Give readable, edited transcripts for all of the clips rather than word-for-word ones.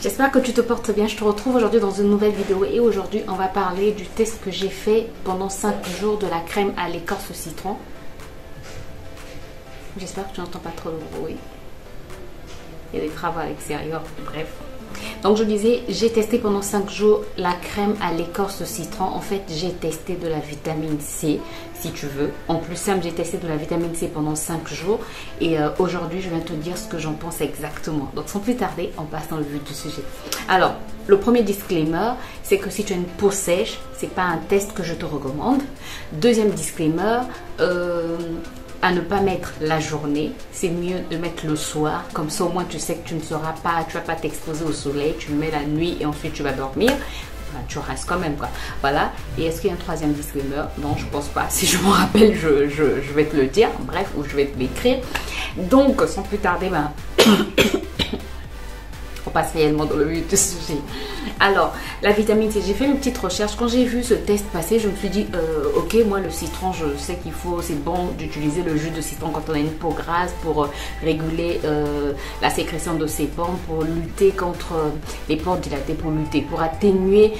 J'espère que tu te portes bien. Je te retrouve aujourd'hui dans une nouvelle vidéo et aujourd'hui on va parler du test que j'ai fait pendant 5 jours de la crème à l'écorce citron. J'espère que tu n'entends pas trop le bruit. Il y a des travaux à l'extérieur, bref. Donc je disais, j'ai testé pendant 5 jours la crème à l'écorce citron. En fait, j'ai testé de la vitamine C, si tu veux. En plus simple, j'ai testé de la vitamine C pendant 5 jours. Et aujourd'hui, je viens te dire ce que j'en pense exactement. Donc sans plus tarder, on passe dans le vif du sujet. Alors, le premier disclaimer, c'est que si tu as une peau sèche, c'est pas un test que je te recommande. Deuxième disclaimer, à ne pas mettre la journée, c'est mieux de mettre le soir, comme ça au moins tu sais que tu ne seras pas, tu vas pas t'exposer au soleil, tu le mets la nuit et ensuite tu vas dormir, enfin, tu restes quand même quoi, voilà. Et est-ce qu'il y a un troisième disclaimer? Non, je pense pas, si je m'en rappelle je vais te le dire, bref, ou je vais te l'écrire. Donc sans plus tarder, ben on passe réellement dans le vif du sujet. Alors, la vitamine C, j'ai fait une petite recherche. Quand j'ai vu ce test passer, je me suis dit, ok, moi le citron, je sais qu'il faut, c'est bon d'utiliser le jus de citron quand on a une peau grasse pour réguler la sécrétion de sébum, pour lutter contre les pores dilatés, pour atténuer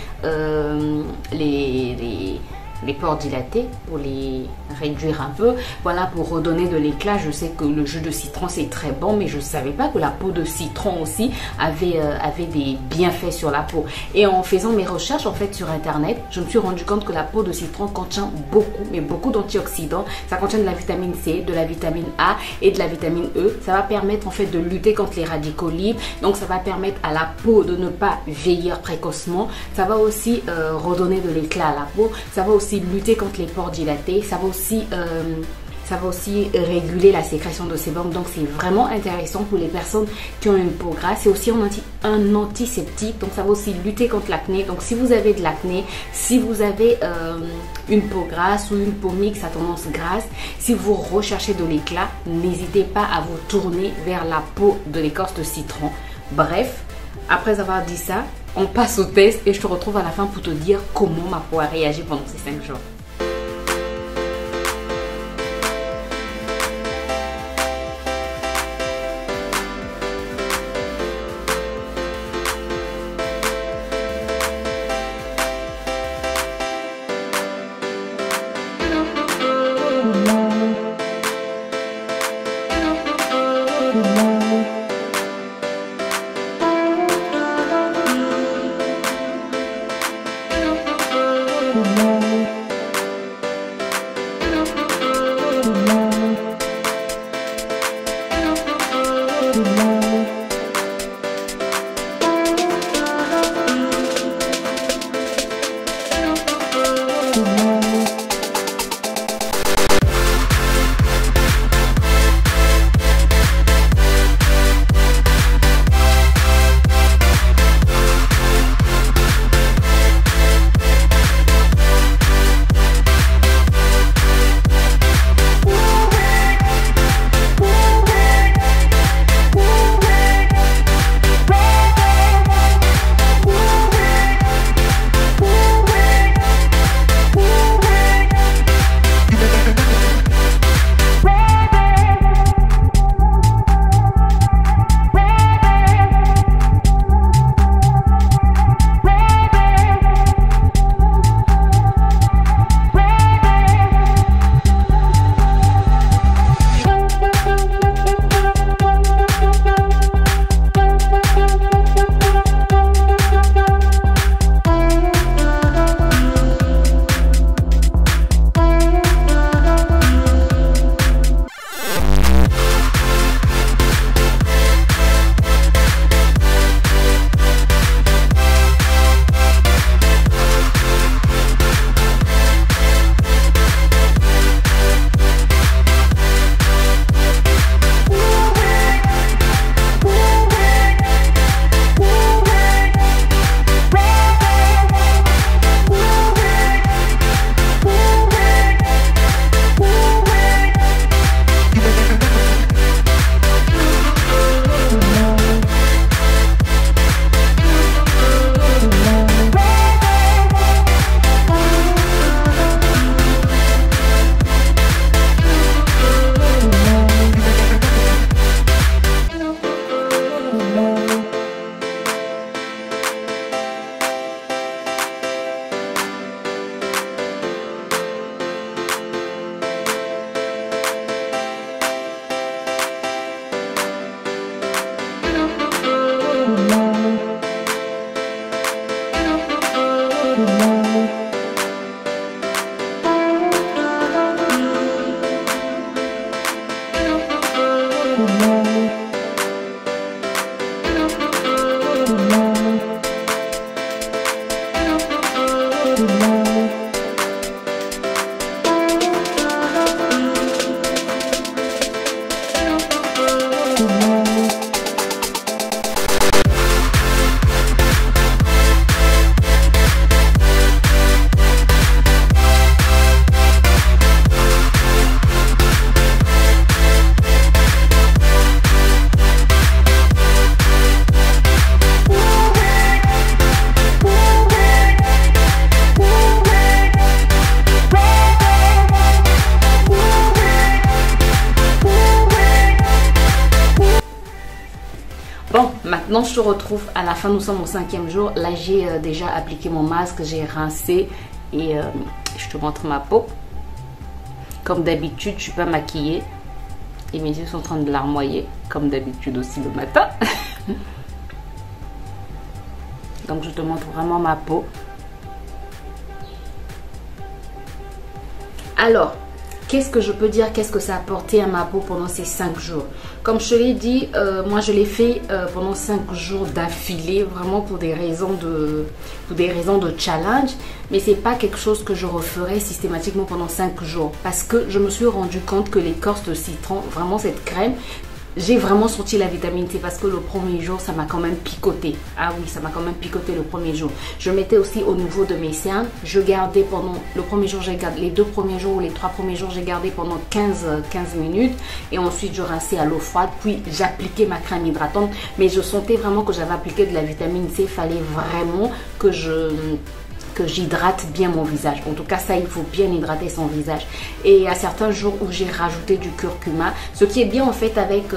les pores dilatés, pour les réduire un peu, voilà, pour redonner de l'éclat. Je sais que le jus de citron c'est très bon, mais je ne savais pas que la peau de citron aussi avait des bienfaits sur la peau. Et en faisant mes recherches en fait sur internet, je me suis rendu compte que la peau de citron contient beaucoup, mais beaucoup d'antioxydants. Ça contient de la vitamine C, de la vitamine A et de la vitamine E. Ça va permettre en fait de lutter contre les radicaux libres, donc ça va permettre à la peau de ne pas vieillir précocement. Ça va aussi redonner de l'éclat à la peau. Ça va aussi lutter contre les pores dilatés, ça va aussi réguler la sécrétion de sébum. Donc c'est vraiment intéressant pour les personnes qui ont une peau grasse. C'est aussi un antiseptique, donc ça va aussi lutter contre l'acné. Donc si vous avez de l'acné, si vous avez une peau grasse ou une peau mixte à tendance grasse, si vous recherchez de l'éclat, n'hésitez pas à vous tourner vers la peau de l'écorce de citron. Bref, après avoir dit ça, on passe au test et je te retrouve à la fin pour te dire comment ma peau a réagi pendant ces 5 jours. Bon, maintenant je te retrouve à la fin, nous sommes au 5e jour. Là j'ai déjà appliqué mon masque, j'ai rincé et je te montre ma peau. Comme d'habitude, je suis pas maquillée et mes yeux sont en train de larmoyer, comme d'habitude aussi le matin. Donc je te montre vraiment ma peau. Alors, qu'est-ce que je peux dire, qu'est-ce que ça a apporté à ma peau pendant ces 5 jours? Comme je te l'ai dit, moi je l'ai fait pendant 5 jours d'affilée, vraiment pour des raisons de challenge. Mais c'est pas quelque chose que je referais systématiquement pendant 5 jours. Parce que je me suis rendu compte que l'écorce de citron, vraiment cette crème, j'ai vraiment senti la vitamine C parce que le premier jour, ça m'a quand même picoté. Ah oui, ça m'a quand même picoté le premier jour. Je mettais aussi au niveau de mes cernes. Je gardais pendant le premier jour, j'ai gardé les 2 premiers jours ou les 3 premiers jours, j'ai gardé pendant 15 minutes. Et ensuite, je rinçais à l'eau froide. Puis, j'appliquais ma crème hydratante. Mais je sentais vraiment que j'avais appliqué de la vitamine C. Il fallait vraiment que j'hydrate bien mon visage. En tout cas, ça, il faut bien hydrater son visage. Et à certains jours où j'ai rajouté du curcuma, ce qui est bien en fait avec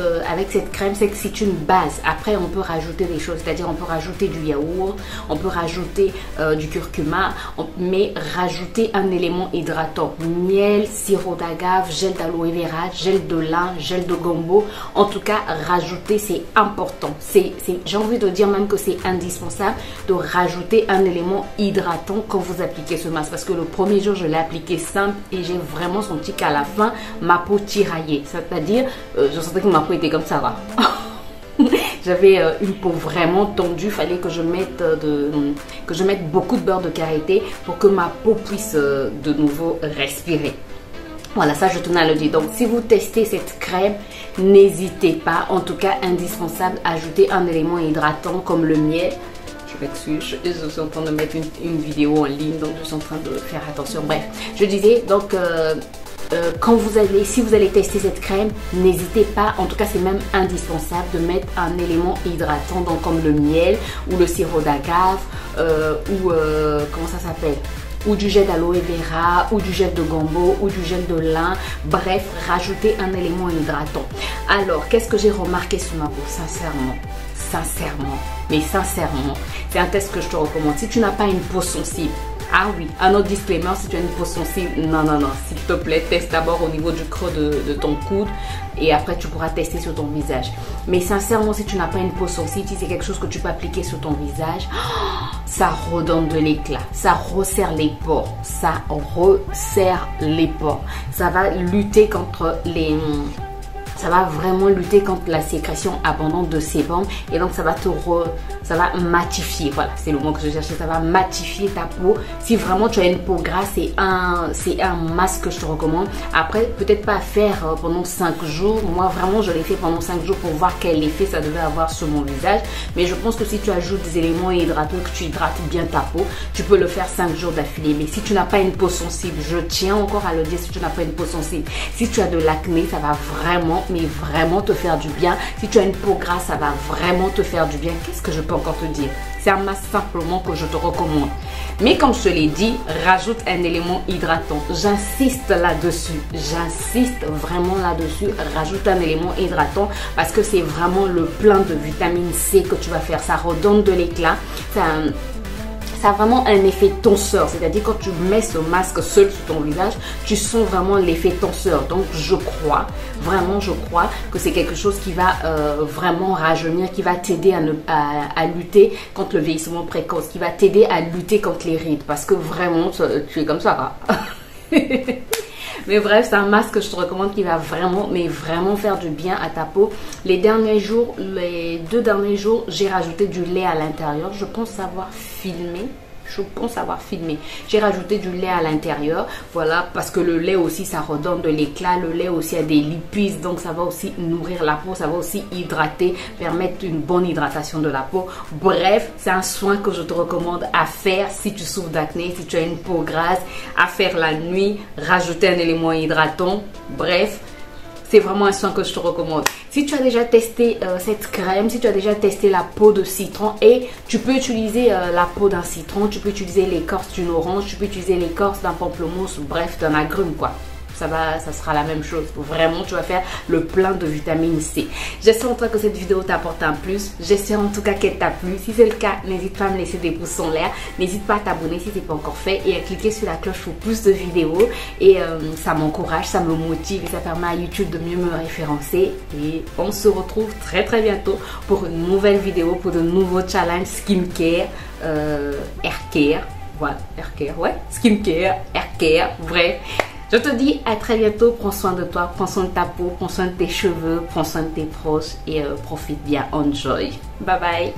cette crème, c'est que c'est une base. Après, on peut rajouter des choses, c'est-à-dire on peut rajouter du yaourt, on peut rajouter du curcuma, mais rajouter un élément hydratant. Miel, sirop d'agave, gel d'aloe vera, gel de lin, gel de gombo. En tout cas, rajouter, c'est important. J'ai envie de dire même que c'est indispensable de rajouter un élément hydratant quand vous appliquez ce masque, parce que le premier jour je l'ai appliqué simple et j'ai vraiment senti qu'à la fin ma peau tiraillait, c'est-à-dire je sentais que ma peau était comme ça va. J'avais une peau vraiment tendue, il fallait que je mette beaucoup de beurre de karité pour que ma peau puisse de nouveau respirer. Voilà, ça je tenais à le dire. Donc si vous testez cette crème, n'hésitez pas, en tout cas indispensable, à ajouter un élément hydratant comme le miel. Je suis en train de mettre une vidéo en ligne, donc je suis en train de faire attention. Bref, je disais donc si vous allez tester cette crème, n'hésitez pas, en tout cas c'est même indispensable de mettre un élément hydratant, donc comme le miel ou le sirop d'agave comment ça s'appelle, ou du gel d'aloe vera, ou du gel de gombo, ou du gel de lin. Bref, rajoutez un élément hydratant. Alors, qu'est-ce que j'ai remarqué sur ma peau? Sincèrement, c'est un test que je te recommande. Si tu n'as pas une peau sensible, ah oui, un autre disclaimer, si tu as une peau sensible, non, s'il te plaît, teste d'abord au niveau du creux de ton coude et après tu pourras tester sur ton visage. Mais sincèrement, si tu n'as pas une peau sensible, si c'est quelque chose que tu peux appliquer sur ton visage, ça redonne de l'éclat, ça resserre les pores, ça va lutter contre ça va vraiment lutter contre la sécrétion abondante de sébum et donc ça va matifier, voilà, c'est le mot que je cherchais, ça va matifier ta peau. Si vraiment tu as une peau grasse, c'est un masque que je te recommande. Après, peut-être pas faire pendant 5 jours. Moi, vraiment, je l'ai fait pendant 5 jours pour voir quel effet ça devait avoir sur mon visage. Mais je pense que si tu ajoutes des éléments hydratants, que tu hydrates bien ta peau, tu peux le faire 5 jours d'affilée. Mais si tu n'as pas une peau sensible, je tiens encore à le dire, si tu n'as pas une peau sensible, si tu as de l'acné, ça va vraiment, mais vraiment te faire du bien. Si tu as une peau grasse, ça va vraiment te faire du bien. Qu'est-ce que je peux encore te dire? C'est un masque simplement que je te recommande. Mais comme je te l'ai dit, rajoute un élément hydratant. J'insiste là-dessus. J'insiste vraiment là-dessus. Rajoute un élément hydratant parce que c'est vraiment le plein de vitamine C que tu vas faire. Ça redonne de l'éclat. ça a vraiment un effet tenseur. C'est-à-dire quand tu mets ce masque seul sur ton visage, tu sens vraiment l'effet tenseur. Donc je crois, vraiment je crois que c'est quelque chose qui va vraiment rajeunir, qui va t'aider à lutter contre le vieillissement précoce, qui va t'aider à lutter contre les rides. Parce que vraiment, tu es comme ça, quoi. Mais bref, c'est un masque que je te recommande qui va vraiment, mais vraiment faire du bien à ta peau. Les 2 derniers jours, j'ai rajouté du lait à l'intérieur. Je pense avoir filmé. J'ai rajouté du lait à l'intérieur. Voilà, parce que le lait aussi, ça redonne de l'éclat. Le lait aussi a des lipides, donc ça va aussi nourrir la peau. Ça va aussi hydrater, permettre une bonne hydratation de la peau. Bref, c'est un soin que je te recommande à faire si tu souffres d'acné, si tu as une peau grasse, à faire la nuit, rajouter un élément hydratant. Bref, c'est vraiment un soin que je te recommande. Si tu as déjà testé cette crème, si tu as déjà testé la peau de citron, et tu peux utiliser la peau d'un citron, tu peux utiliser l'écorce d'une orange, tu peux utiliser l'écorce d'un pamplemousse, bref, d'un agrume, quoi. Ça sera la même chose. Vraiment, tu vas faire le plein de vitamine C. J'espère en tout cas que cette vidéo t'apporte un plus. J'espère en tout cas qu'elle t'a plu. Si c'est le cas, n'hésite pas à me laisser des pouces en l'air. N'hésite pas à t'abonner si ce n'est pas encore fait et à cliquer sur la cloche pour plus de vidéos. Et ça m'encourage, ça me motive et ça permet à YouTube de mieux me référencer. Et on se retrouve très très bientôt pour une nouvelle vidéo, pour de nouveaux challenges skincare, haircare. Voilà, haircare, ouais, skincare, haircare, bref. Je te dis à très bientôt, prends soin de toi, prends soin de ta peau, prends soin de tes cheveux, prends soin de tes proches et profite bien, enjoy. Bye bye.